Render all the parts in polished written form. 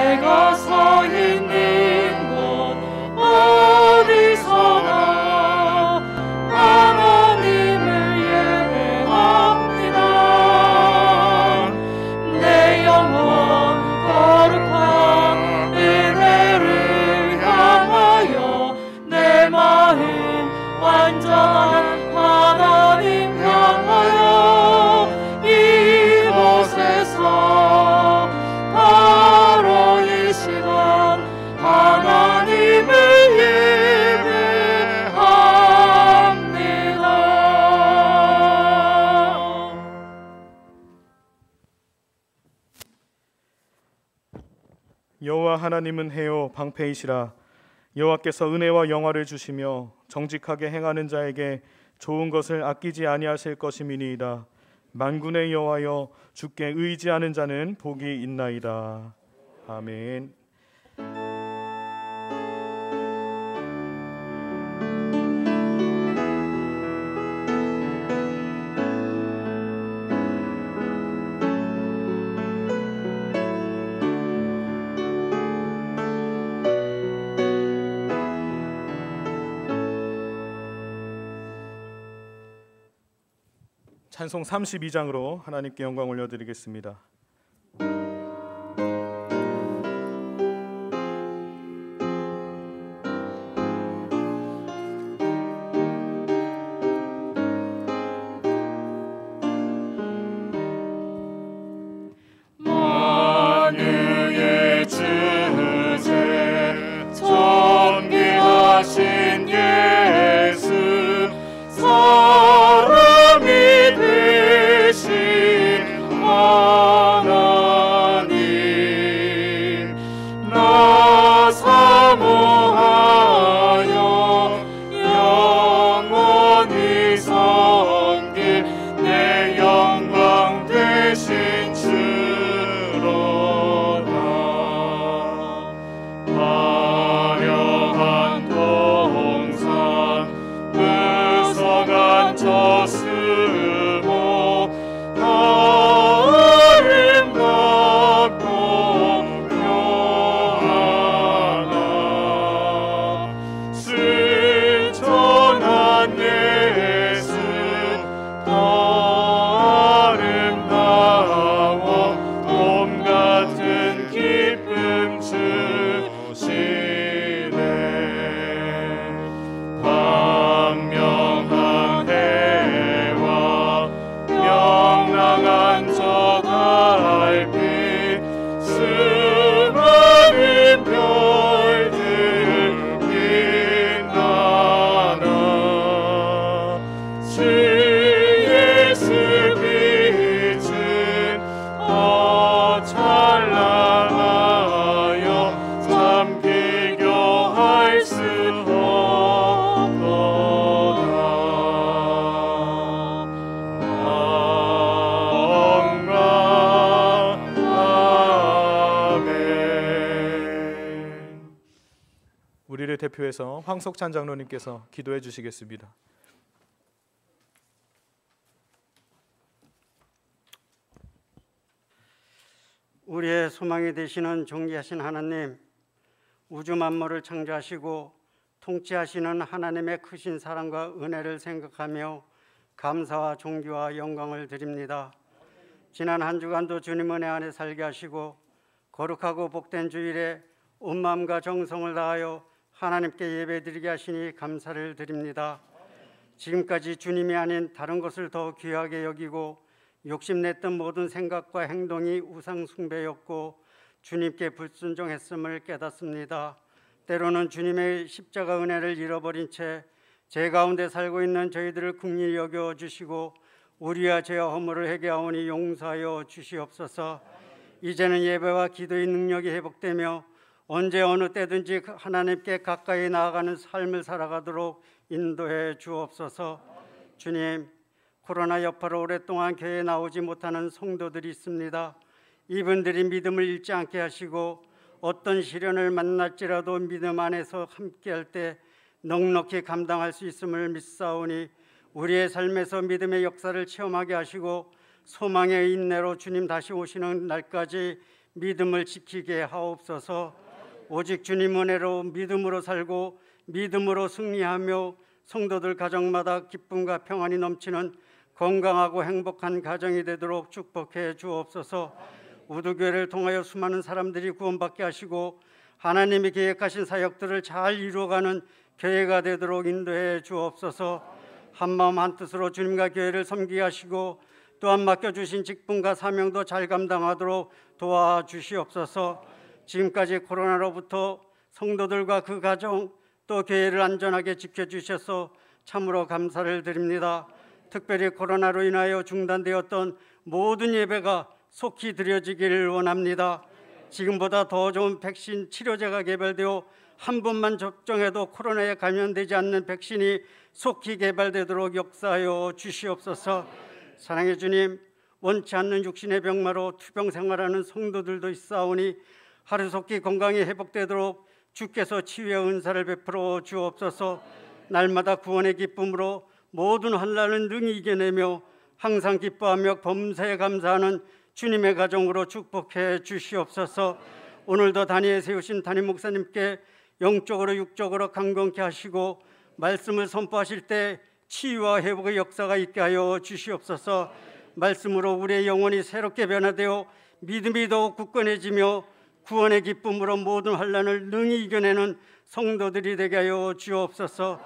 내가 서 있는 곳 어디서나 하나님을 예배합니다. 내 영혼 거룩한 은혜를 향하여 내 마음 완전한 하나님 향하여 이곳에서 바로 이 시간 하나님을 예배합니다. 여호와 하나님은 해요 방패이시라. 여호와께서 은혜와 영화를 주시며 정직하게 행하는 자에게 좋은 것을 아끼지 아니하실 것임이니이다. 만군의 여호와여, 주께 의지하는 자는 복이 있나이다. 아멘. 찬송 32장으로 하나님께 영광 올려드리겠습니다. 만유의 주제 존귀하신 예수 사람이 하나님 나 사모하여 영원히 섬길 내 영광 되신 주로다. 화려한 동산 무성한 저수목 아름답고 묘하나 순전한 예수 더 아름다워 봄 같은 기쁨 주시네. 광명한 해와 명랑한 저 달빛 수많은 별들 빛나나 주 예수 빛은 더 찬란하여 참 비교할 수 없도다. 우리를 대표해서 황석찬 장로님께서 기도해 주시겠습니다. 우리의 소망이 되시는 존귀하신 하나님, 우주 만물을 창조하시고 통치하시는 하나님의 크신 사랑과 은혜를 생각하며 감사와 존귀와 영광을 드립니다. 지난 한 주간도 주님 은혜 안에 살게 하시고 거룩하고 복된 주일에 온 마음과 정성을 다하여 하나님께 예배드리게 하시니 감사를 드립니다. 지금까지 주님이 아닌 다른 것을 더 귀하게 여기고 욕심냈던 모든 생각과 행동이 우상 숭배였고 주님께 불순종했음을 깨닫습니다. 때로는 주님의 십자가 은혜를 잃어버린 채 제 가운데 살고 있는 저희들을 긍휼히 여겨 주시고 우리와 죄와 허물을 회개하오니 용서하여 주시옵소서. 이제는 예배와 기도의 능력이 회복되며 언제 어느 때든지 하나님께 가까이 나아가는 삶을 살아가도록 인도해 주옵소서. 주님, 코로나 여파로 오랫동안 교회에 나오지 못하는 성도들이 있습니다. 이분들이 믿음을 잃지 않게 하시고 어떤 시련을 만날지라도 믿음 안에서 함께할 때 넉넉히 감당할 수 있음을 믿사오니 우리의 삶에서 믿음의 역사를 체험하게 하시고 소망의 인내로 주님 다시 오시는 날까지 믿음을 지키게 하옵소서. 오직 주님 은혜로 믿음으로 살고 믿음으로 승리하며 성도들 가정마다 기쁨과 평안이 넘치는 건강하고 행복한 가정이 되도록 축복해 주옵소서. 우두교회를 통하여 수많은 사람들이 구원받게 하시고 하나님이 계획하신 사역들을 잘 이루어가는 교회가 되도록 인도해 주옵소서. 한마음 한뜻으로 주님과 교회를 섬기게 하시고 또한 맡겨주신 직분과 사명도 잘 감당하도록 도와주시옵소서. 지금까지 코로나로부터 성도들과 그 가정 또 교회를 안전하게 지켜주셔서 참으로 감사를 드립니다. 특별히 코로나로 인하여 중단되었던 모든 예배가 속히 드려지기를 원합니다. 지금보다 더 좋은 백신 치료제가 개발되어 한 번만 접종해도 코로나에 감염되지 않는 백신이 속히 개발되도록 역사하여 주시옵소서. 사랑의 주님, 원치 않는 육신의 병마로 투병 생활하는 성도들도 있사오니 하루속히 건강이 회복되도록 주께서 치유의 은사를 베풀어 주옵소서. 날마다 구원의 기쁨으로 모든 환난을 능히 이겨내며 항상 기뻐하며 범사에 감사하는 주님의 가정으로 축복해 주시옵소서. 오늘도 단위에 세우신 담임 목사님께 영적으로 육적으로 강건케 하시고 말씀을 선포하실 때 치유와 회복의 역사가 있게 하여 주시옵소서. 말씀으로 우리의 영혼이 새롭게 변화되어 믿음이 더욱 굳건해지며 구원의 기쁨으로 모든 환난을 능히 이겨내는 성도들이 되게 하여 주옵소서.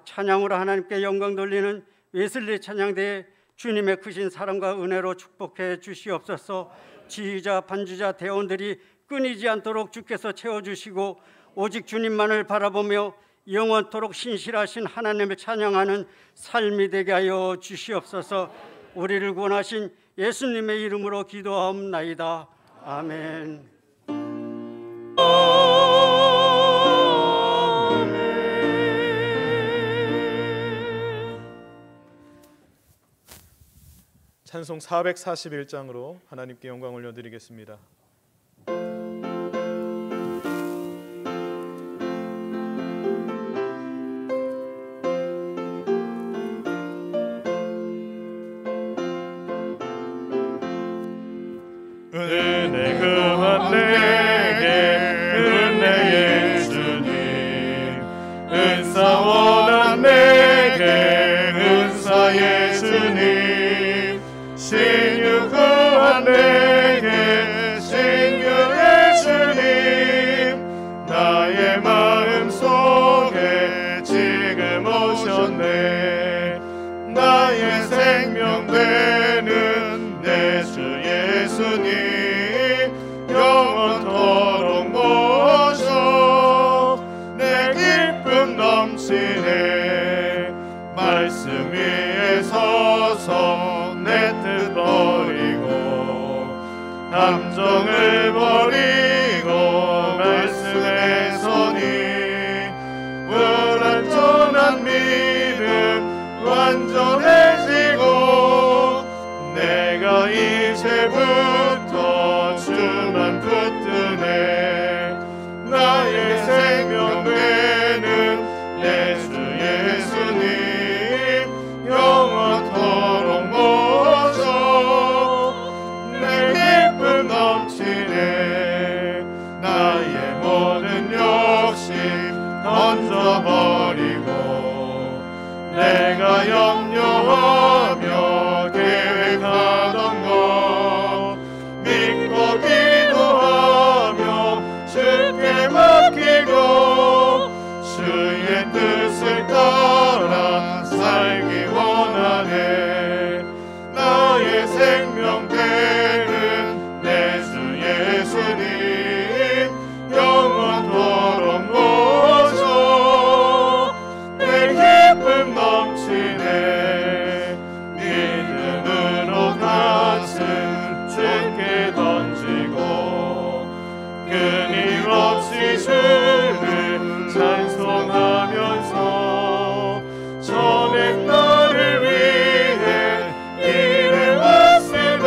찬양으로 하나님께 영광 돌리는 웨슬리 찬양대에 주님의 크신 사랑과 은혜로 축복해 주시옵소서. 지휘자, 반주자, 대원들이 끊이지 않도록 주께서 채워주시고 오직 주님만을 바라보며 영원토록 신실하신 하나님을 찬양하는 삶이 되게 하여 주시옵소서. 우리를 구원하신 예수님의 이름으로 기도하옵나이다. 아멘. 찬송 441장으로 하나님께 영광 올려드리겠습니다. 은혜 그만 내게 은혜의 주님, 은사 원한 내게 은사의 주님, 신유 그한 내게 신유의 주님, 나의 마음속에 지금 오셨네. 나의 생명 되는 내 주 예수님, 영원토록 모셔 내 기쁨 넘치네. 말씀 위에 서서 내 뜻 버리고 감정을 버리고 말씀에 서니 불완전한 믿음 완전해지고 내가 이제부터 주만 붙드네. 나의 생명 되는 내 주 예수님, 영원토록 모셔 내 기쁨 넘치네. 나의 모든 욕심 던져버리고 내가 염려하며 계획하던 것 믿고 기도하며 주께 맡기고 주의 뜻을 따라 살기 원하네. 나의 생명 되는 내 주 예수님, 영원토록 모셔 내 기쁨 넘치네. 믿음으로 가슴 주께 던지고 끊임없이 주를 찬송하면서 전액 나를 위해 일을 하시다.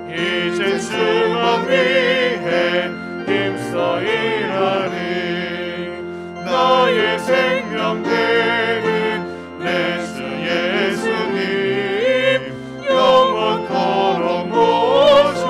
이제 주만 위해 힘써 일하리. 나의 생명 되는 내 주 예수님, 영원토록 모셔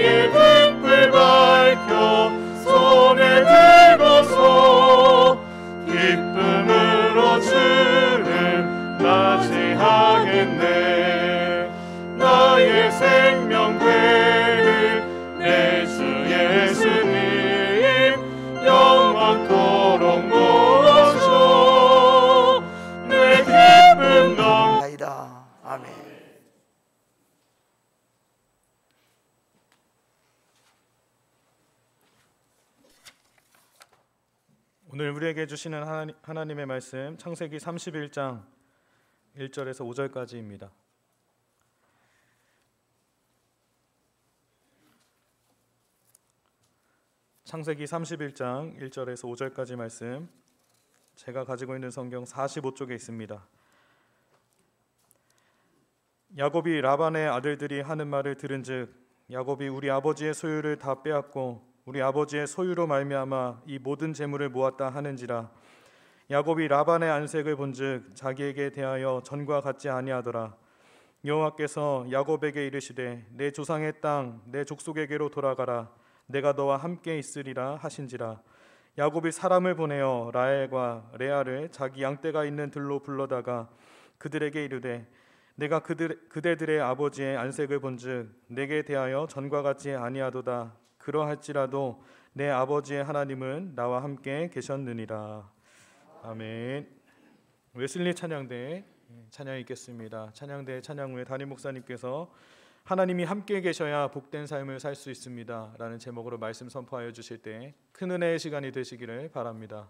나의 등불 밝혀 손에 들고서 기쁨으로 주를 맞이하겠네. 나의 생명배를 내 주 예수님 영원토록 모셔 내 기쁨 나이다. 아멘. 오늘 우리에게 주시는 하나님의 말씀 창세기 31장 1절에서 5절까지입니다. 창세기 31장 1절에서 5절까지 말씀, 제가 가지고 있는 성경 45쪽에 있습니다. 야곱이 라반의 아들들이 하는 말을 들은즉 야곱이 우리 아버지의 소유를 다 빼앗고 우리 아버지의 소유로 말미암아 이 모든 재물을 모았다 하는지라. 야곱이 라반의 안색을 본즉 자기에게 대하여 전과 같지 아니하더라. 여호와께서 야곱에게 이르시되 내 조상의 땅 내 족속에게로 돌아가라. 내가 너와 함께 있으리라 하신지라. 야곱이 사람을 보내어 라헬과 레아를 자기 양떼가 있는 들로 불러다가 그들에게 이르되 내가 그대들의 아버지의 안색을 본즉 내게 대하여 전과 같지 아니하도다. 그러할지라도 내 아버지의 하나님은 나와 함께 계셨느니라. 아멘. 웨슬리 찬양대 찬양 있겠습니다. 찬양대 찬양 후에 담임 목사님께서 하나님이 함께 계셔야 복된 삶을 살 수 있습니다 라는 제목으로 말씀 선포하여 주실 때 큰 은혜의 시간이 되시기를 바랍니다.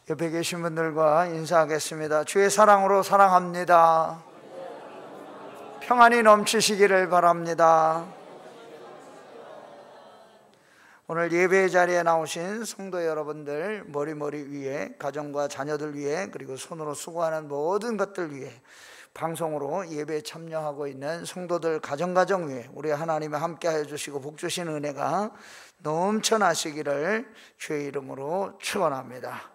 옆에 계신 분들과 인사하겠습니다. 주의 사랑으로 사랑합니다. 평안이 넘치시기를 바랍니다. 오늘 예배 자리에 나오신 성도 여러분들, 머리 위에 가정과 자녀들 위해, 그리고 손으로 수고하는 모든 것들 위해, 방송으로 예배에 참여하고 있는 성도들 가정 위해 우리 하나님이 함께하여 주시고 복 주신 은혜가 넘쳐나시기를 주의 이름으로 축원합니다.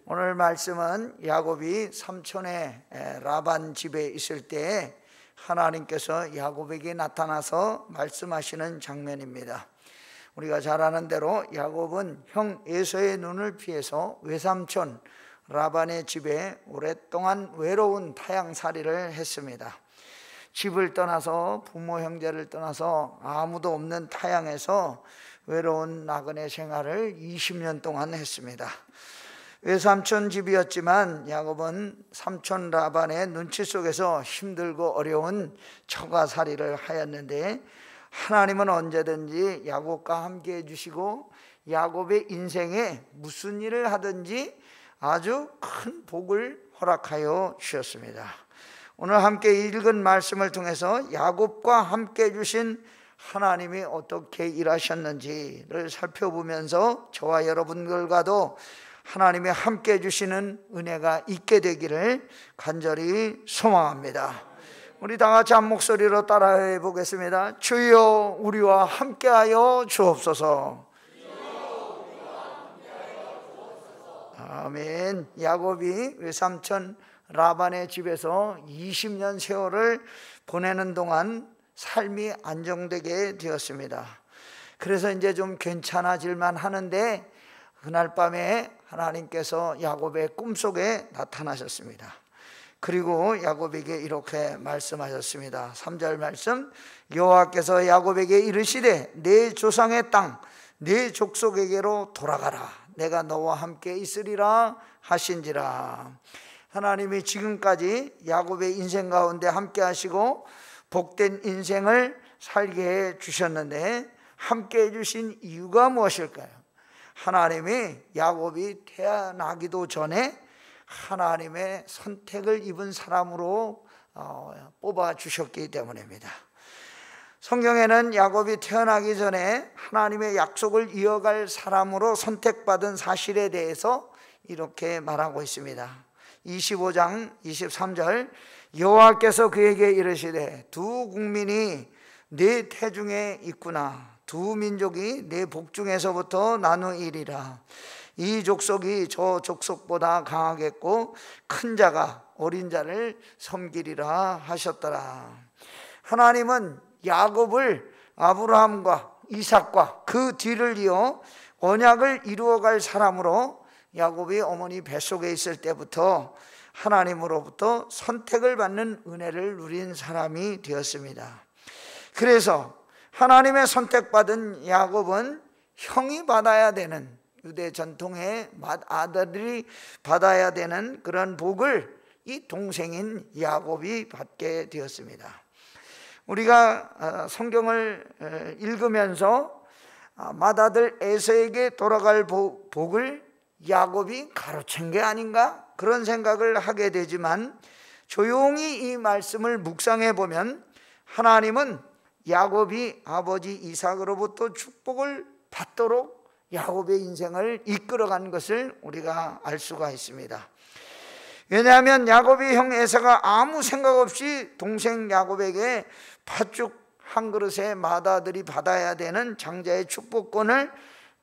오늘 말씀은 야곱이 삼촌의 라반 집에 있을 때 하나님께서 야곱에게 나타나서 말씀하시는 장면입니다. 우리가 잘 아는 대로 야곱은 형 에서의 눈을 피해서 외삼촌 라반의 집에 오랫동안 외로운 타향살이를 했습니다. 집을 떠나서 부모 형제를 떠나서 아무도 없는 타향에서 외로운 나그네 생활을 20년 동안 했습니다. 외삼촌 집이었지만 야곱은 삼촌 라반의 눈치 속에서 힘들고 어려운 처가살이를 하였는데, 하나님은 언제든지 야곱과 함께 해주시고 야곱의 인생에 무슨 일을 하든지 아주 큰 복을 허락하여 주셨습니다. 오늘 함께 읽은 말씀을 통해서 야곱과 함께 해주신 하나님이 어떻게 일하셨는지를 살펴보면서 저와 여러분들과도 하나님이 함께 해주시는 은혜가 있게 되기를 간절히 소망합니다. 우리 다 같이 한 목소리로 따라해 보겠습니다. 주여 우리와 함께하여 주옵소서. 아멘. 야곱이 외삼촌 라반의 집에서 20년 세월을 보내는 동안 삶이 안정되게 되었습니다. 그래서 이제 좀 괜찮아질만 하는데, 그날 밤에 하나님께서 야곱의 꿈속에 나타나셨습니다. 그리고 야곱에게 이렇게 말씀하셨습니다. 3절 말씀, 여호와께서 야곱에게 이르시되 내 조상의 땅 내 족속에게로 돌아가라. 내가 너와 함께 있으리라 하신지라. 하나님이 지금까지 야곱의 인생 가운데 함께 하시고 복된 인생을 살게 해 주셨는데, 함께 해 주신 이유가 무엇일까요? 하나님이 야곱이 태어나기도 전에 하나님의 선택을 입은 사람으로 뽑아 주셨기 때문입니다. 성경에는 야곱이 태어나기 전에 하나님의 약속을 이어갈 사람으로 선택받은 사실에 대해서 이렇게 말하고 있습니다. 25장 23절, 여호와께서 그에게 이르시되 두 국민이 네 태중에 있구나. 두 민족이 네 복중에서부터 나누이리라. 이 족속이 저 족속보다 강하겠고 큰 자가 어린 자를 섬기리라 하셨더라. 하나님은 야곱을 아브라함과 이삭과 그 뒤를 이어 언약을 이루어갈 사람으로 야곱이 어머니 뱃속에 있을 때부터 하나님으로부터 선택을 받는 은혜를 누린 사람이 되었습니다. 그래서 하나님의 선택받은 야곱은 형이 받아야 되는, 유대 전통의 아들이 받아야 되는 그런 복을 이 동생인 야곱이 받게 되었습니다. 우리가 성경을 읽으면서 맏아들 에서에게 돌아갈 복을 야곱이 가로챈 게 아닌가, 그런 생각을 하게 되지만, 조용히 이 말씀을 묵상해 보면 하나님은 야곱이 아버지 이삭으로부터 축복을 받도록 야곱의 인생을 이끌어간 것을 우리가 알 수가 있습니다. 왜냐하면 야곱이 형 에사가 아무 생각 없이 동생 야곱에게 팥죽 한 그릇에 맏아들이 받아야 되는 장자의 축복권을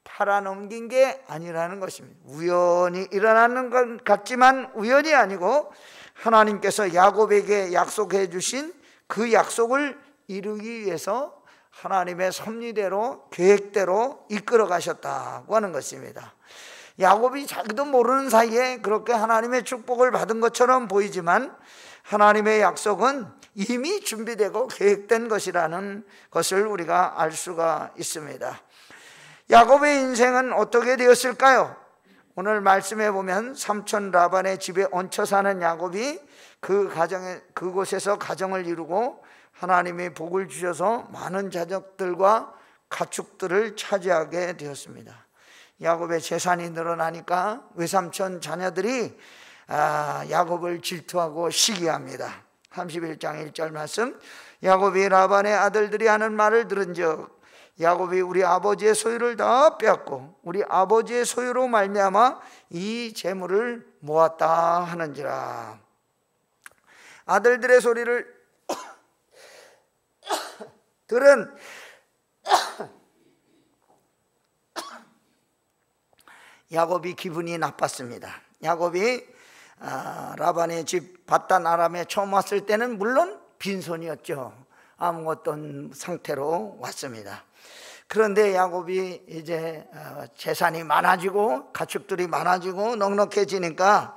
팔아넘긴 게 아니라는 것입니다. 우연히 일어나는 것 같지만 우연이 아니고 하나님께서 야곱에게 약속해 주신 그 약속을 이루기 위해서 하나님의 섭리대로 계획대로 이끌어 가셨다고 하는 것입니다. 야곱이 자기도 모르는 사이에 그렇게 하나님의 축복을 받은 것처럼 보이지만 하나님의 약속은 이미 준비되고 계획된 것이라는 것을 우리가 알 수가 있습니다. 야곱의 인생은 어떻게 되었을까요? 오늘 말씀해 보면 삼촌 라반의 집에 얹혀 사는 야곱이 그곳에서 가정을 이루고 하나님이 복을 주셔서 많은 자적들과 가축들을 차지하게 되었습니다. 야곱의 재산이 늘어나니까 외삼촌 자녀들이 야곱을 질투하고 시기합니다. 31장 1절 말씀, 야곱이 라반의 아들들이 하는 말을 들은즉 야곱이 우리 아버지의 소유를 다 빼앗고 우리 아버지의 소유로 말미암아 이 재물을 모았다 하는지라. 아들들의 소리를 들은 야곱이 기분이 나빴습니다. 야곱이 라반의 집 밧단 아람에 처음 왔을 때는 물론 빈손이었죠. 아무것도 없는 상태로 왔습니다. 그런데 야곱이 이제 재산이 많아지고 가축들이 많아지고 넉넉해지니까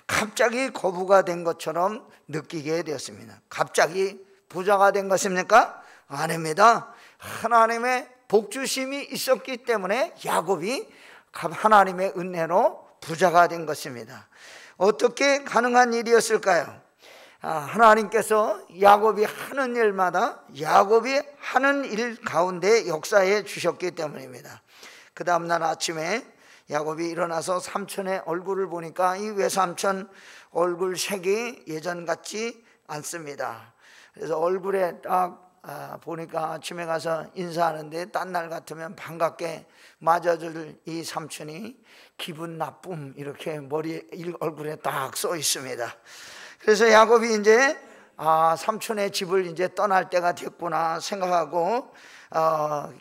갑자기 거부가 된 것처럼 느끼게 되었습니다. 갑자기 부자가 된 것입니까? 아닙니다. 하나님의 복주심이 있었기 때문에 야곱이 하나님의 은혜로 부자가 된 것입니다. 어떻게 가능한 일이었을까요? 하나님께서 야곱이 하는 일마다 야곱이 하는 일 가운데 역사해 주셨기 때문입니다. 그 다음날 아침에 야곱이 일어나서 삼촌의 얼굴을 보니까 이 외삼촌 얼굴 색이 예전 같지 않습니다. 그래서 얼굴에 딱 보니까 아침에 가서 인사하는데 딴 날 같으면 반갑게 맞아줄 이 삼촌이 기분 나쁨 이렇게 얼굴에 딱 써 있습니다. 그래서 야곱이 이제 삼촌의 집을 이제 떠날 때가 됐구나 생각하고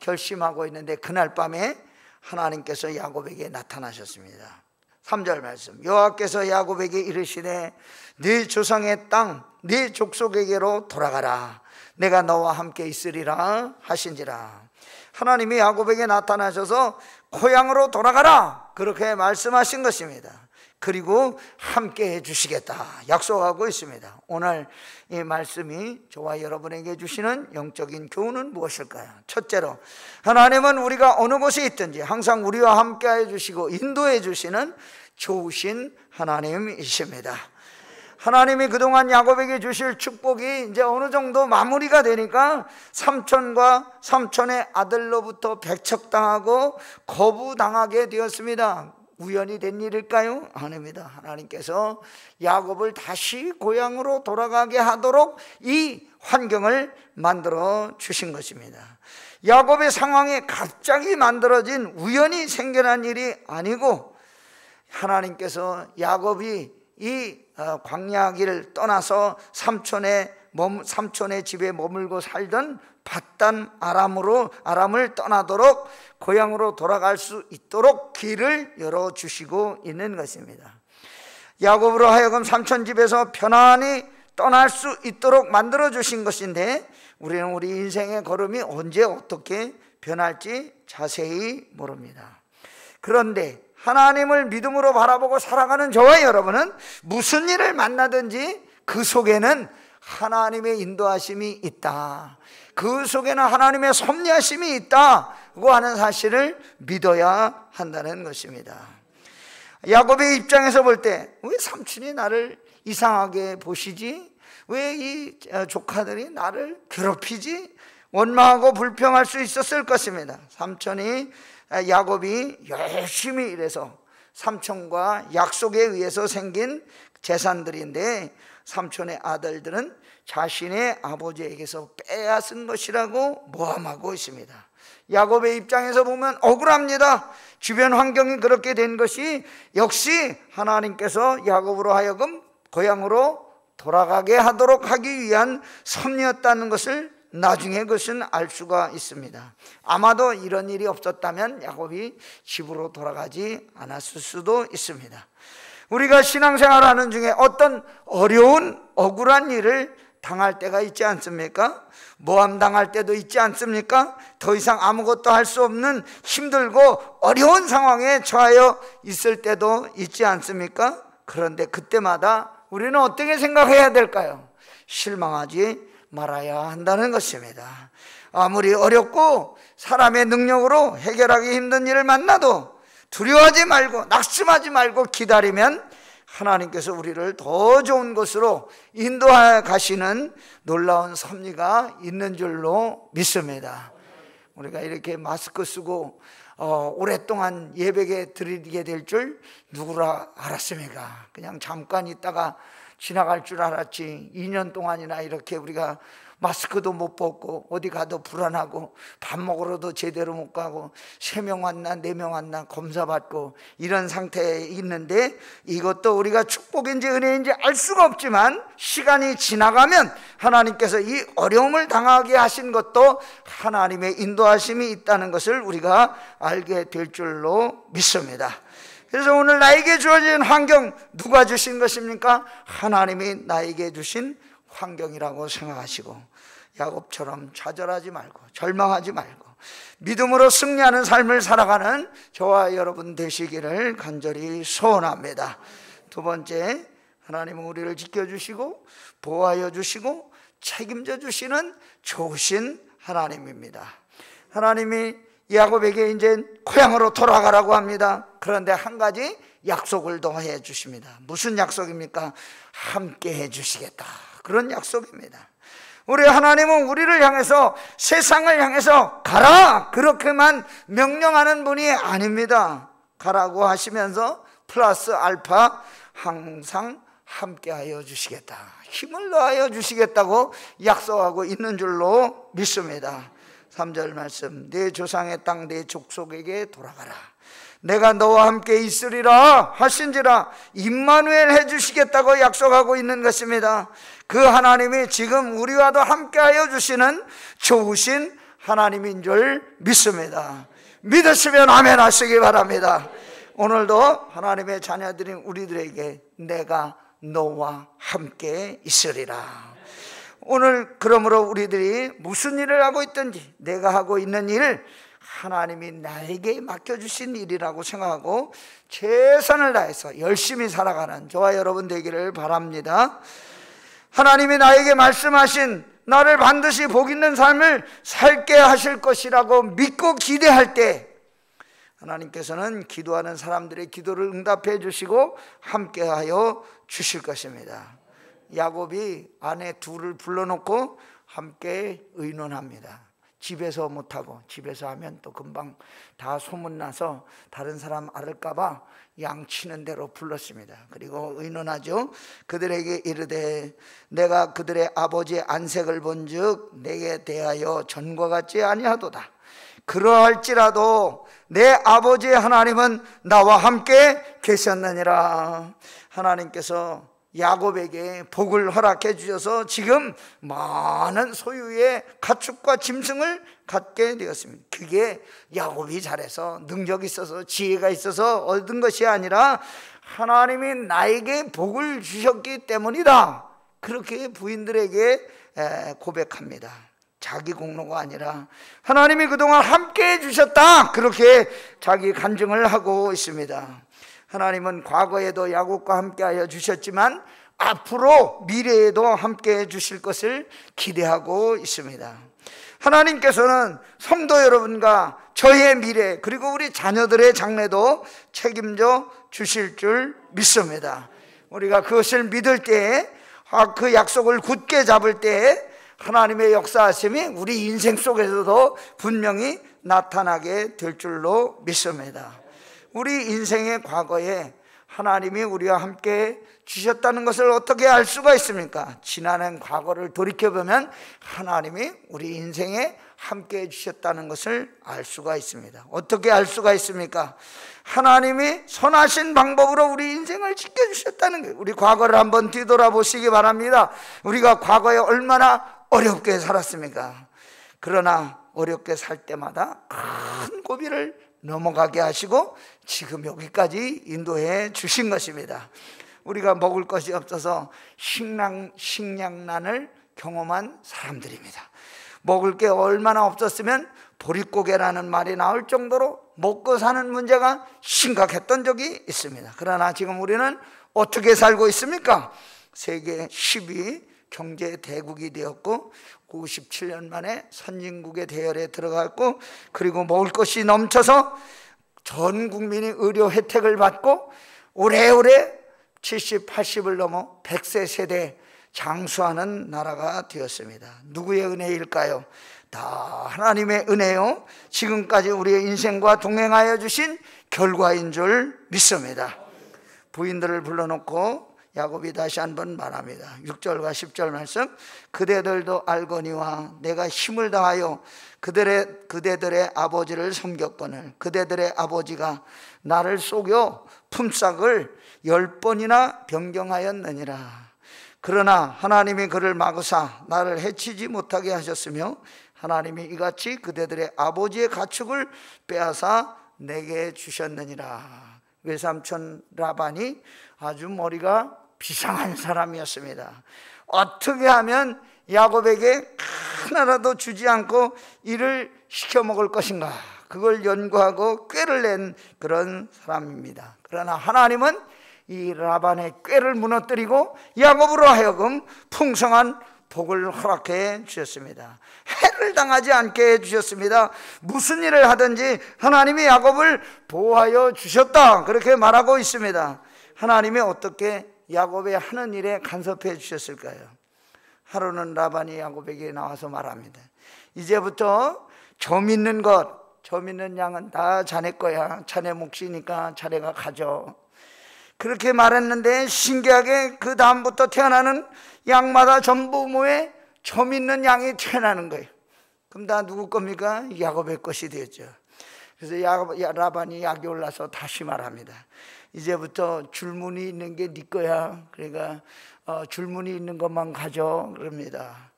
결심하고 있는데 그날 밤에 하나님께서 야곱에게 나타나셨습니다. 3절 말씀, 여호와께서 야곱에게 이르시되 네 조상의 땅 네 족속에게로 돌아가라. 내가 너와 함께 있으리라 하신지라. 하나님이 야곱에게 나타나셔서 고향으로 돌아가라 그렇게 말씀하신 것입니다. 그리고 함께 해주시겠다 약속하고 있습니다. 오늘 이 말씀이 저와 여러분에게 주시는 영적인 교훈은 무엇일까요? 첫째로, 하나님은 우리가 어느 곳에 있든지 항상 우리와 함께 해주시고 인도해 주시는 좋으신 하나님이십니다. 하나님이 그동안 야곱에게 주실 축복이 이제 어느 정도 마무리가 되니까 삼촌과 삼촌의 아들로부터 배척당하고 거부당하게 되었습니다. 우연히 된 일일까요? 아닙니다. 하나님께서 야곱을 다시 고향으로 돌아가게 하도록 이 환경을 만들어 주신 것입니다. 야곱의 상황이 갑자기 만들어진 우연히 생겨난 일이 아니고 하나님께서 야곱이 이 광야길을 떠나서 삼촌의 집에 머물고 살던 밧단 아람을 떠나도록 고향으로 돌아갈 수 있도록 길을 열어주시고 있는 것입니다. 야곱으로 하여금 삼촌 집에서 편안히 떠날 수 있도록 만들어주신 것인데 우리는 우리 인생의 걸음이 언제 어떻게 변할지 자세히 모릅니다. 그런데 하나님을 믿음으로 바라보고 살아가는 저와 여러분은 무슨 일을 만나든지 그 속에는 하나님의 인도하심이 있다, 그 속에는 하나님의 섭리하심이 있다고 하는 사실을 믿어야 한다는 것입니다. 야곱의 입장에서 볼 때 왜 삼촌이 나를 이상하게 보시지? 왜 이 조카들이 나를 괴롭히지? 원망하고 불평할 수 있었을 것입니다. 야곱이 열심히 일해서 삼촌과 약속에 의해서 생긴 재산들인데 삼촌의 아들들은 자신의 아버지에게서 빼앗은 것이라고 모함하고 있습니다. 야곱의 입장에서 보면 억울합니다. 주변 환경이 그렇게 된 것이 역시 하나님께서 야곱으로 하여금 고향으로 돌아가게 하도록 하기 위한 섭리였다는 것을 나중에 그것은 알 수가 있습니다. 아마도 이런 일이 없었다면 야곱이 집으로 돌아가지 않았을 수도 있습니다. 우리가 신앙생활하는 중에 어떤 어려운 억울한 일을 당할 때가 있지 않습니까? 모함당할 때도 있지 않습니까? 더 이상 아무것도 할 수 없는 힘들고 어려운 상황에 처하여 있을 때도 있지 않습니까? 그런데 그때마다 우리는 어떻게 생각해야 될까요? 실망하지 말아야 한다는 것입니다. 아무리 어렵고 사람의 능력으로 해결하기 힘든 일을 만나도 두려워하지 말고 낙심하지 말고 기다리면 하나님께서 우리를 더 좋은 곳으로 인도하여 가시는 놀라운 섭리가 있는 줄로 믿습니다. 우리가 이렇게 마스크 쓰고 오랫동안 예배에 드리게 될 줄 누구라 알았습니까? 그냥 잠깐 있다가 지나갈 줄 알았지. 2년 동안이나 이렇게 우리가 마스크도 못 벗고 어디 가도 불안하고 밥 먹으러도 제대로 못 가고 3명 왔나 4명 왔나 검사받고 이런 상태에 있는데, 이것도 우리가 축복인지 은혜인지 알 수가 없지만 시간이 지나가면 하나님께서 이 어려움을 당하게 하신 것도 하나님의 인도하심이 있다는 것을 우리가 알게 될 줄로 믿습니다. 그래서 오늘 나에게 주어진 환경 누가 주신 것입니까? 하나님이 나에게 주신 환경이라고 생각하시고, 야곱처럼 좌절하지 말고 절망하지 말고 믿음으로 승리하는 삶을 살아가는 저와 여러분 되시기를 간절히 소원합니다. 두 번째, 하나님은 우리를 지켜주시고 보호하여 주시고 책임져 주시는 좋으신 하나님입니다. 하나님이 야곱에게 이제 고향으로 돌아가라고 합니다. 그런데 한 가지 약속을 더 해 주십니다. 무슨 약속입니까? 함께 해 주시겠다, 그런 약속입니다. 우리 하나님은 우리를 향해서, 세상을 향해서 가라 그렇게만 명령하는 분이 아닙니다. 가라고 하시면서 플러스 알파 항상 함께하여 주시겠다, 힘을 더하여 주시겠다고 약속하고 있는 줄로 믿습니다. 3절 말씀, 내 조상의 땅 내 족속에게 돌아가라, 내가 너와 함께 있으리라 하신지라, 임마누엘 해주시겠다고 약속하고 있는 것입니다. 그 하나님이 지금 우리와도 함께하여 주시는 좋으신 하나님인 줄 믿습니다. 믿으시면 아멘 하시기 바랍니다. 오늘도 하나님의 자녀들인 우리들에게 내가 너와 함께 있으리라. 오늘 그러므로 우리들이 무슨 일을 하고 있든지 내가 하고 있는 일, 하나님이 나에게 맡겨주신 일이라고 생각하고 최선을 다해서 열심히 살아가는 저와 여러분 되기를 바랍니다. 하나님이 나에게 말씀하신 나를 반드시 복 있는 삶을 살게 하실 것이라고 믿고 기대할 때 하나님께서는 기도하는 사람들의 기도를 응답해 주시고 함께하여 주실 것입니다. 야곱이 아내 둘을 불러놓고 함께 의논합니다. 집에서 못하고, 집에서 하면 또 금방 다 소문나서 다른 사람 알을까봐 양치는 대로 불렀습니다. 그리고 의논하죠. 그들에게 이르되 내가 그들의 아버지의 안색을 본즉 내게 대하여 전과 같지 아니하도다. 그러할지라도 내 아버지의 하나님은 나와 함께 계셨느니라. 하나님께서 야곱에게 복을 허락해 주셔서 지금 많은 소유의 가축과 짐승을 갖게 되었습니다. 그게 야곱이 잘해서 능력이 있어서 지혜가 있어서 얻은 것이 아니라 하나님이 나에게 복을 주셨기 때문이다, 그렇게 부인들에게 고백합니다. 자기 공로가 아니라 하나님이 그동안 함께 해주셨다, 그렇게 자기 간증을 하고 있습니다. 하나님은 과거에도 야곱과 함께하여 주셨지만 앞으로 미래에도 함께해 주실 것을 기대하고 있습니다. 하나님께서는 성도 여러분과 저의 미래 그리고 우리 자녀들의 장래도 책임져 주실 줄 믿습니다. 우리가 그것을 믿을 때에, 그 약속을 굳게 잡을 때에 하나님의 역사하심이 우리 인생 속에서도 분명히 나타나게 될 줄로 믿습니다. 우리 인생의 과거에 하나님이 우리와 함께 주셨다는 것을 어떻게 알 수가 있습니까? 지나는 과거를 돌이켜보면 하나님이 우리 인생에 함께 주셨다는 것을 알 수가 있습니다. 어떻게 알 수가 있습니까? 하나님이 선하신 방법으로 우리 인생을 지켜주셨다는 거예요. 우리 과거를 한번 뒤돌아보시기 바랍니다. 우리가 과거에 얼마나 어렵게 살았습니까? 그러나 어렵게 살 때마다 큰 고비를 넘어가게 하시고 지금 여기까지 인도해 주신 것입니다. 우리가 먹을 것이 없어서 식량난을 경험한 사람들입니다. 먹을 게 얼마나 없었으면 보릿고개라는 말이 나올 정도로 먹고 사는 문제가 심각했던 적이 있습니다. 그러나 지금 우리는 어떻게 살고 있습니까? 세계 10위 경제 대국이 되었고 57년 만에 선진국의 대열에 들어갔고, 그리고 먹을 것이 넘쳐서 전 국민이 의료 혜택을 받고 오래오래 70, 80을 넘어 100세 세대 장수하는 나라가 되었습니다. 누구의 은혜일까요? 다 하나님의 은혜요, 지금까지 우리의 인생과 동행하여 주신 결과인 줄 믿습니다. 부인들을 불러놓고 야곱이 다시 한번 말합니다. 6절과 10절 말씀. 그대들도 알거니와 내가 힘을 다하여 그대들의 아버지를 섬겼거늘 그대들의 아버지가 나를 속여 품삯을 10번이나 변경하였느니라. 그러나 하나님이 그를 막으사 나를 해치지 못하게 하셨으며 하나님이 이같이 그대들의 아버지의 가축을 빼앗아 내게 주셨느니라. 외삼촌 라반이 아주 머리가 비상한 사람이었습니다. 어떻게 하면 야곱에게 하나라도 주지 않고 이를 시켜 먹을 것인가, 그걸 연구하고 꾀를 낸 그런 사람입니다. 그러나 하나님은 이 라반의 꾀를 무너뜨리고 야곱으로 하여금 풍성한 복을 허락해 주셨습니다. 해를 당하지 않게 해 주셨습니다. 무슨 일을 하든지 하나님이 야곱을 보호하여 주셨다, 그렇게 말하고 있습니다. 하나님이 어떻게 야곱의 하는 일에 간섭해 주셨을까요? 하루는 라반이 야곱에게 나와서 말합니다. 이제부터 점 있는 양은 다 자네 거야. 자네 몫이니까 자네가 가져. 그렇게 말했는데 신기하게 그 다음부터 태어나는 양마다 전부 뭐에 점 있는 양이 태어나는 거예요. 그럼 다 누구 겁니까? 야곱의 것이 되었죠. 그래서 라반이 약이 올라서 다시 말합니다. 이제부터 줄무늬 있는 게 네 거야. 그러니까 줄무늬 있는 것만 가져, 그럽니다.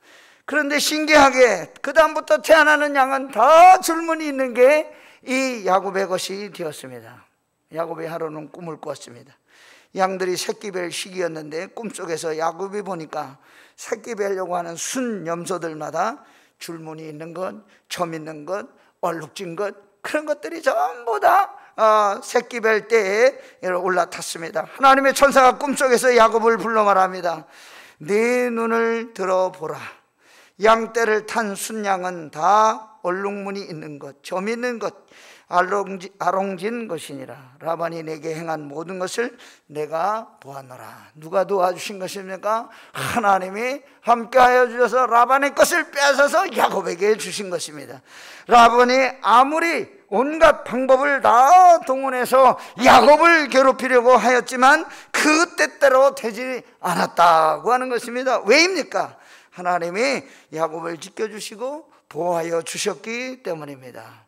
그런데 신기하게 그 다음부터 태어나는 양은 다 줄무늬 있는 게 이 야곱의 것이 되었습니다. 야곱이 하루는 꿈을 꿨습니다. 양들이 새끼 뵐 시기였는데 꿈속에서 야곱이 보니까 새끼 뵈려고 하는 순 염소들마다 줄무늬 있는 것, 점 있는 것, 얼룩진 것, 그런 것들이 전부 다 새끼 뵐 때에 올라탔습니다. 하나님의 천사가 꿈속에서 야곱을 불러 말합니다. 네 눈을 들어보라. 양떼를 탄 순양은 다 얼룩무늬 있는 것, 점 있는 것, 아롱진 것이니라. 라반이 내게 행한 모든 것을 내가 보았노라. 누가 도와주신 것입니까? 하나님이 함께하여 주셔서 라반의 것을 빼앗아서 야곱에게 주신 것입니다. 라반이 아무리 온갖 방법을 다 동원해서 야곱을 괴롭히려고 하였지만 그 뜻대로 되지 않았다고 하는 것입니다. 왜입니까? 하나님이 야곱을 지켜주시고 보호하여 주셨기 때문입니다.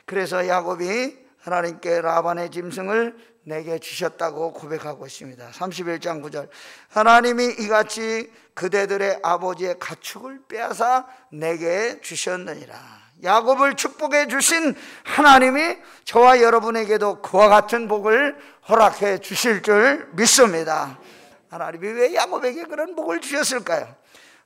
그래서 야곱이 하나님께 라반의 짐승을 내게 주셨다고 고백하고 있습니다. 31장 9절. 하나님이 이같이 그대들의 아버지의 가축을 빼앗아 내게 주셨느니라. 야곱을 축복해 주신 하나님이 저와 여러분에게도 그와 같은 복을 허락해 주실 줄 믿습니다. 하나님이 왜 야곱에게 그런 복을 주셨을까요?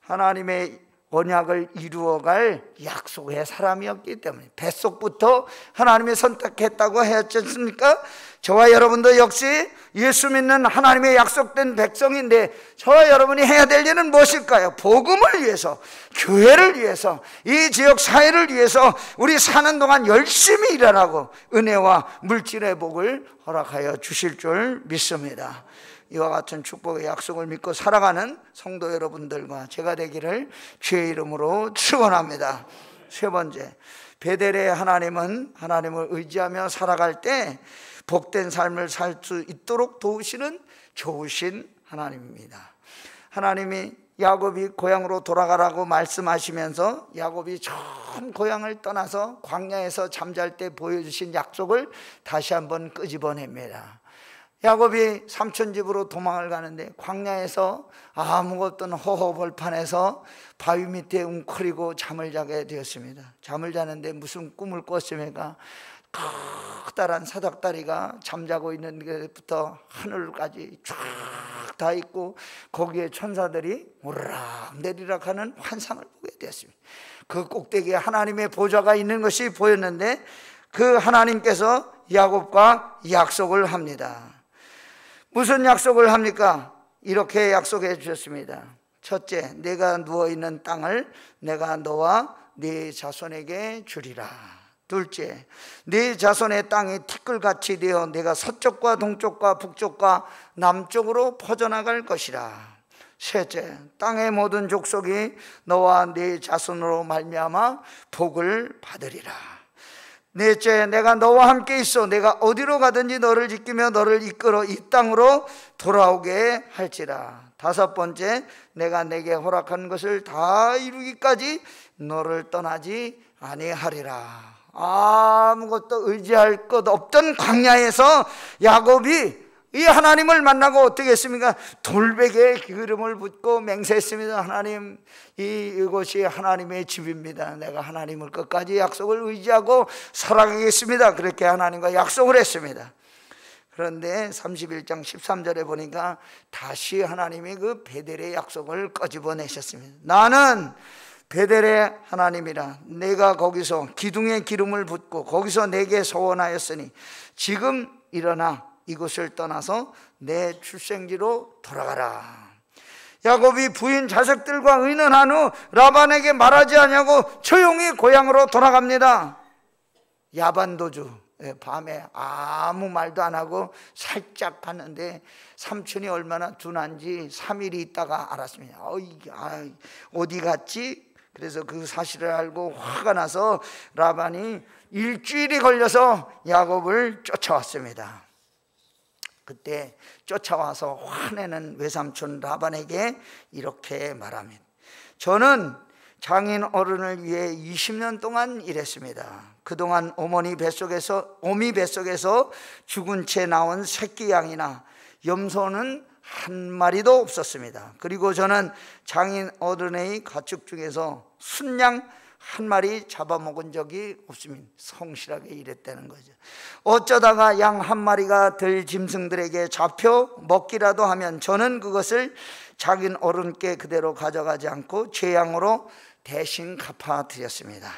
하나님의 언약을 이루어갈 약속의 사람이었기 때문에 뱃속부터 하나님이 선택했다고 하였지 않습니까? 저와 여러분도 역시 예수 믿는 하나님의 약속된 백성인데 저와 여러분이 해야 될 일은 무엇일까요? 복음을 위해서, 교회를 위해서, 이 지역 사회를 위해서 우리 사는 동안 열심히 일하라고 은혜와 물질의 복을 허락하여 주실 줄 믿습니다. 이와 같은 축복의 약속을 믿고 살아가는 성도 여러분들과 제가 되기를 주의 이름으로 축원합니다. 세 번째, 베델의 하나님은 하나님을 의지하며 살아갈 때 복된 삶을 살 수 있도록 도우시는 좋으신 하나님입니다. 하나님이 야곱이 고향으로 돌아가라고 말씀하시면서 야곱이 처음 고향을 떠나서 광야에서 잠잘 때 보여주신 약속을 다시 한번 끄집어냅니다. 야곱이 삼촌 집으로 도망을 가는데 광야에서 아무것도 없던 허허벌판에서 바위 밑에 웅크리고 잠을 자게 되었습니다. 잠을 자는데 무슨 꿈을 꿨습니까? 커다란 사닥다리가 잠자고 있는 데부터 하늘까지 쫙 다 있고 거기에 천사들이 오르락 내리락 하는 환상을 보게 되었습니다. 그 꼭대기에 하나님의 보좌가 있는 것이 보였는데 그 하나님께서 야곱과 약속을 합니다. 무슨 약속을 합니까? 이렇게 약속해 주셨습니다. 첫째, 내가 누워있는 땅을 내가 너와 네 자손에게 주리라. 둘째, 네 자손의 땅이 티끌같이 되어 내가 서쪽과 동쪽과 북쪽과 남쪽으로 퍼져나갈 것이라. 셋째, 땅의 모든 족속이 너와 네 자손으로 말미암아 복을 받으리라. 넷째, 내가 너와 함께 있어 내가 어디로 가든지 너를 지키며 너를 이끌어 이 땅으로 돌아오게 할지라. 다섯 번째, 내가 내게 허락한 것을 다 이루기까지 너를 떠나지 아니하리라. 아무것도 의지할 것 없던 광야에서 야곱이 이 하나님을 만나고 어떻게 했습니까? 돌베개에 기름을 붓고 맹세했습니다. 하나님, 이곳이 하나님의 집입니다. 내가 하나님을 끝까지 약속을 의지하고 살아가겠습니다. 그렇게 하나님과 약속을 했습니다. 그런데 31장 13절에 보니까 다시 하나님이 그 베델의 약속을 꺼집어내셨습니다. 나는 베델의 하나님이라. 내가 거기서 기둥에 기름을 붓고 거기서 내게 소원하였으니 지금 일어나 이곳을 떠나서 내 출생지로 돌아가라. 야곱이 부인 자식들과 의논한 후 라반에게 말하지 않냐고 조용히 고향으로 돌아갑니다. 야반도주, 밤에 아무 말도 안 하고 살짝 갔는데 삼촌이 얼마나 둔한지 3일이 있다가 알았습니다. 어디 갔지? 그래서 그 사실을 알고 화가 나서 라반이 일주일이 걸려서 야곱을 쫓아왔습니다. 그때 쫓아와서 화내는 외삼촌 라반에게 이렇게 말합니다. 저는 장인 어른을 위해 20년 동안 일했습니다. 그동안 어미 뱃속에서 죽은 채 나온 새끼 양이나 염소는 한 마리도 없었습니다. 그리고 저는 장인 어른의 가축 중에서 순양 한 마리 잡아먹은 적이 없습니다. 성실하게 일했다는 거죠. 어쩌다가 양 한 마리가 들 짐승들에게 잡혀 먹기라도 하면 저는 그것을 장인 어른께 그대로 가져가지 않고 제 양으로 대신 갚아드렸습니다.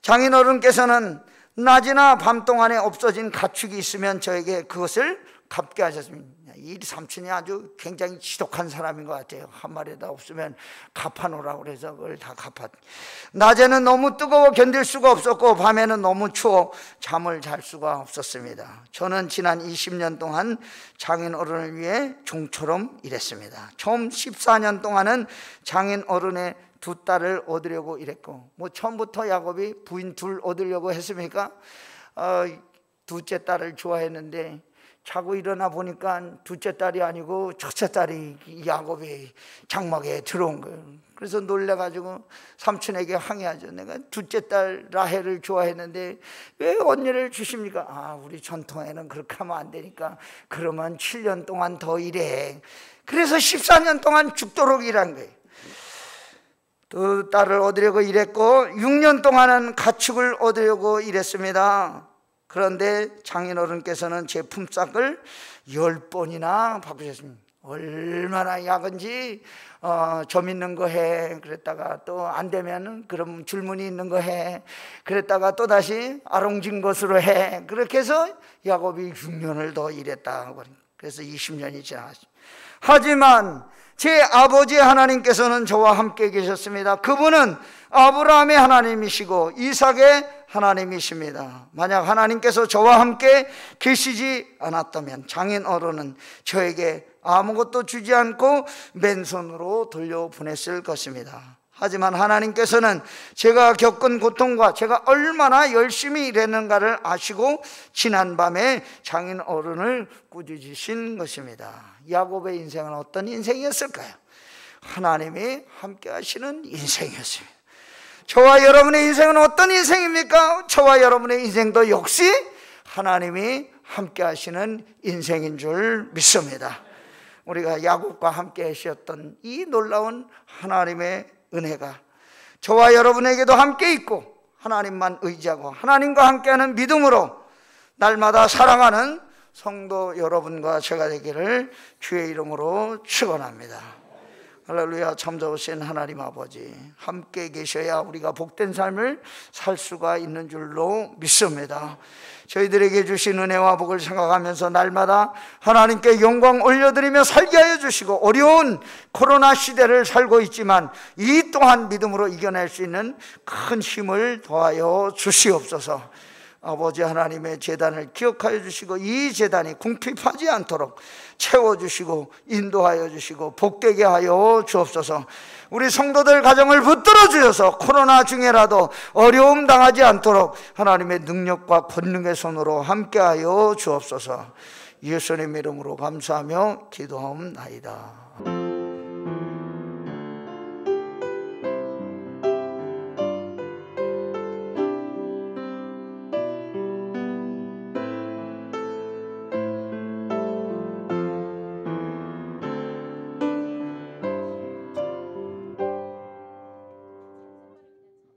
장인 어른께서는 낮이나 밤 동안에 없어진 가축이 있으면 저에게 그것을 갚게 하셨습니다. 이 삼촌이 아주 굉장히 지독한 사람인 것 같아요. 한 마리도 없으면 갚아놓으라고 그래서 그걸 다 갚았. 낮에는 너무 뜨거워 견딜 수가 없었고 밤에는 너무 추워 잠을 잘 수가 없었습니다. 저는 지난 20년 동안 장인 어른을 위해 종처럼 일했습니다. 처음 14년 동안은 장인 어른의 두 딸을 얻으려고 일했고, 처음부터 야곱이 부인 둘 얻으려고 했습니까? 둘째 딸을 좋아했는데 자고 일어나 보니까 둘째 딸이 아니고 첫째 딸이 야곱의 장막에 들어온 거예요. 그래서 놀래가지고 삼촌에게 항의하죠. 내가 둘째 딸 라헬을 좋아했는데 왜 언니를 주십니까? 우리 전통에는 그렇게 하면 안 되니까 그러면 7년 동안 더 일해. 그래서 14년 동안 죽도록 일한 거예요. 두 딸을 얻으려고 일했고 6년 동안은 가축을 얻으려고 일했습니다. 그런데 장인어른께서는 제 품삯을 10번이나 바꾸셨습니다. 얼마나 약은지 점 있는 거 해. 그랬다가 또 안 되면 그럼 줄무늬 있는 거 해. 그랬다가 또 다시 아롱진 것으로 해. 그렇게 해서 야곱이 6년을 더 일했다. 그래서 20년이 지나갔습니다. 하지만 제 아버지 하나님께서는 저와 함께 계셨습니다. 그분은 아브라함의 하나님이시고 이삭의 하나님이십니다. 만약 하나님께서 저와 함께 계시지 않았다면 장인 어른은 저에게 아무것도 주지 않고 맨손으로 돌려보냈을 것입니다. 하지만 하나님께서는 제가 겪은 고통과 제가 얼마나 열심히 일했는가를 아시고 지난밤에 장인 어른을 꾸짖으신 것입니다. 야곱의 인생은 어떤 인생이었을까요? 하나님이 함께 하시는 인생이었습니다. 저와 여러분의 인생은 어떤 인생입니까? 저와 여러분의 인생도 역시 하나님이 함께 하시는 인생인 줄 믿습니다. 우리가 야곱과 함께 하셨던 이 놀라운 하나님의 은혜가 저와 여러분에게도 함께 있고 하나님만 의지하고 하나님과 함께하는 믿음으로 날마다 살아가는 성도 여러분과 제가 되기를 주의 이름으로 축원합니다. 할렐루야. 참 좋으신 하나님 아버지, 함께 계셔야 우리가 복된 삶을 살 수가 있는 줄로 믿습니다. 저희들에게 주신 은혜와 복을 생각하면서 날마다 하나님께 영광 올려드리며 살게 하여 주시고, 어려운 코로나 시대를 살고 있지만 이 또한 믿음으로 이겨낼 수 있는 큰 힘을 더하여 주시옵소서. 아버지 하나님의 제단을 기억하여 주시고 이 제단이 궁핍하지 않도록 채워주시고 인도하여 주시고 복되게 하여 주옵소서. 우리 성도들 가정을 붙들어 주셔서 코로나 중에라도 어려움 당하지 않도록 하나님의 능력과 권능의 손으로 함께하여 주옵소서. 예수님의 이름으로 감사하며 기도하옵나이다.